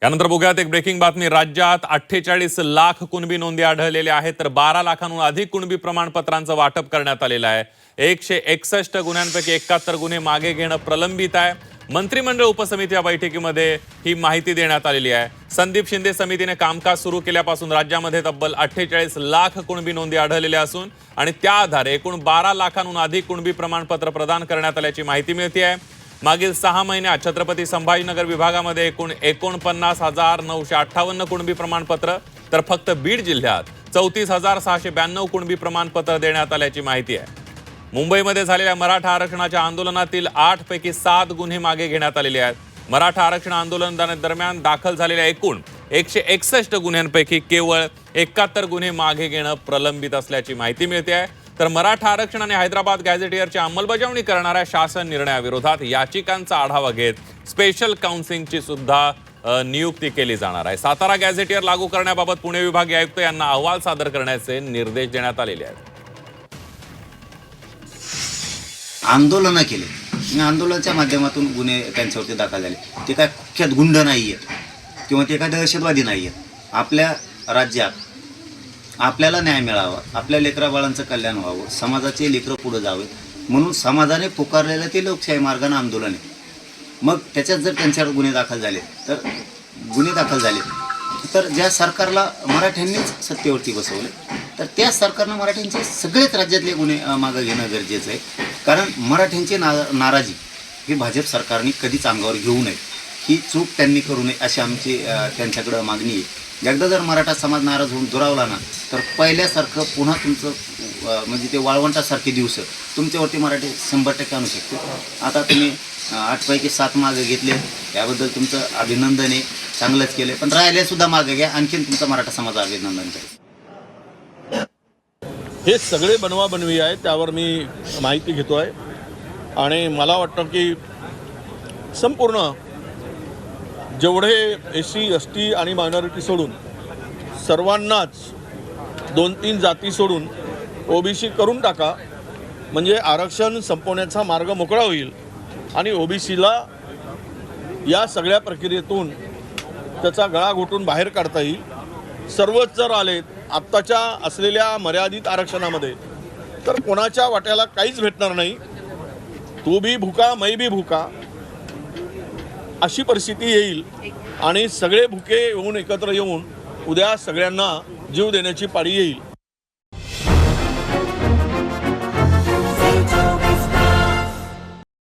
यानंतर बघूयात एक ब्रेकिंग बातमी। राज्यात 48 लाख कुणबी नोंदी आढळलेल्या आहेत, तर 12 लाखांहून अधिक कुणबी प्रमाणपत्रांचं वाटप करण्यात आलेलं आहे। 161 गुन्ह्यांपैकी 71 गुन्हे मागे घेणं प्रलंबित आहे। मंत्रिमंडळ उपसमिती या बैठकीमध्ये ही माहिती देण्यात आलेली आहे। संदीप शिंदे समितीने कामकाज सुरू केल्यापासून राज्यामध्ये तब्बल 48 लाख कुणबी नोंदी आढळलेल्या असून आणि त्या आधारे एकूण 12 लाखांहून अधिक कुणबी प्रमाणपत्र प्रदान करण्यात आल्याची माहिती मिळते आहे। मागील 6 महिन्यात छत्रपती संभाजीनगर विभागामध्ये एकूण 49,958 कुणबी प्रमाणपत्र, तर फक्त बीड जिल्ह्यात 34,692 कुणबी प्रमाणपत्र देण्यात आल्याची माहिती आहे। मुंबईमध्ये झालेल्या मराठा आरक्षणाच्या आंदोलनातील 8 पैकी 7 गुन्हे मागे घेण्यात आलेले आहेत। मराठा आरक्षण आंदोलनादरम्यान दाखल झालेल्या एकूण 161 गुन्ह्यांपैकी केवळ 71 गुन्हे मागे घेणं प्रलंबित असल्याची माहिती मिळते आहे। तर मराठा आरक्षण आणि हैदराबाद गॅझेटियरची अंमलबजावणी करणाऱ्या शासन निर्णयाविरोधात याचिकांचा आढावा घेत स्पेशल काउन्सिलची सुद्धा नियुक्ती केली जाणार आहे। सातारा गॅझेटियर लागू करण्याबाबत पुणे विभागीय आयुक्त यांना अहवाल सादर करण्याचे निर्देश देण्यात आलेले आहेत। आंदोलनं केले, आंदोलनाच्या माध्यमातून गुन्हे त्यांच्यावरती दाखल झाले। ते काय कुख्यात गुंड नाही आहेत किंवा ते काय दहशतवादी नाही आहेत। आपल्या राज्यात आपल्याला न्याय मिळावा, आपल्या लेकराबाळांचं कल्याण व्हावं, समाजाचे लेकरं पुढे जावेत म्हणून समाजाने पुकारलेलं ते लोकशाही मार्गाने आंदोलन आहे। मग त्याच्यात जर त्यांच्यावर गुन्हे दाखल झाले तर ज्या सरकारला मराठ्यांनीच सत्तेवरती बसवले, तर त्या सरकारनं मराठ्यांचे सगळेच राज्यातले गुन्हे मागं घेणं गरजेचं आहे। कारण मराठ्यांची नाराजी ही भाजप सरकारने कधीच अंगावर घेऊ नये, ही चूक त्यांनी करू नये अशी आमची त्यांच्याकडं मागणी आहे। एकदा जर मराठा समाज नाराज होऊन दुरावला ना, तर पहिल्यासारखं पुन्हा तुमचं म्हणजे ते वाळवंटासारखे दिवस तुमच्यावरती मराठी 100% आणू शकतो। आता तुम्ही 8 पैकी 7 मागे घेतले, त्याबद्दल तुमचं अभिनंदन आहे, चांगलंच केलं, पण राहिले सुद्धा मागे घ्या, आणखीन तुमचा मराठा समाज अभिनंदन करेल। हे सगळे बनवाबनवी आहे, त्यावर मी माहिती घेतो आहे आणि मला वाटतं की संपूर्ण जेवढे SC ST आणि मायनॉरिटी सोडून सर्वांनाच 2-3 जाती सोडून OBC करून टाका, म्हणजे आरक्षण संपवण्याचा मार्ग मोकळा होईल आणि OBCला या सगळ्या प्रक्रियेतून त्याचा गळा घोटून बाहेर काढता येईल। सर्वच जर आले आत्ताच्या असलेल्या मर्यादित आरक्षणामध्ये तर कोणाच्या वाट्याला काहीच भेटणार नाही। तू भी भूका मैं भी भूका अशी परिस्थिती येईल आणि सगळे भुके येऊन एकत्र येऊन उद्या सगळ्यांना जीव देण्याची पाळी येईल।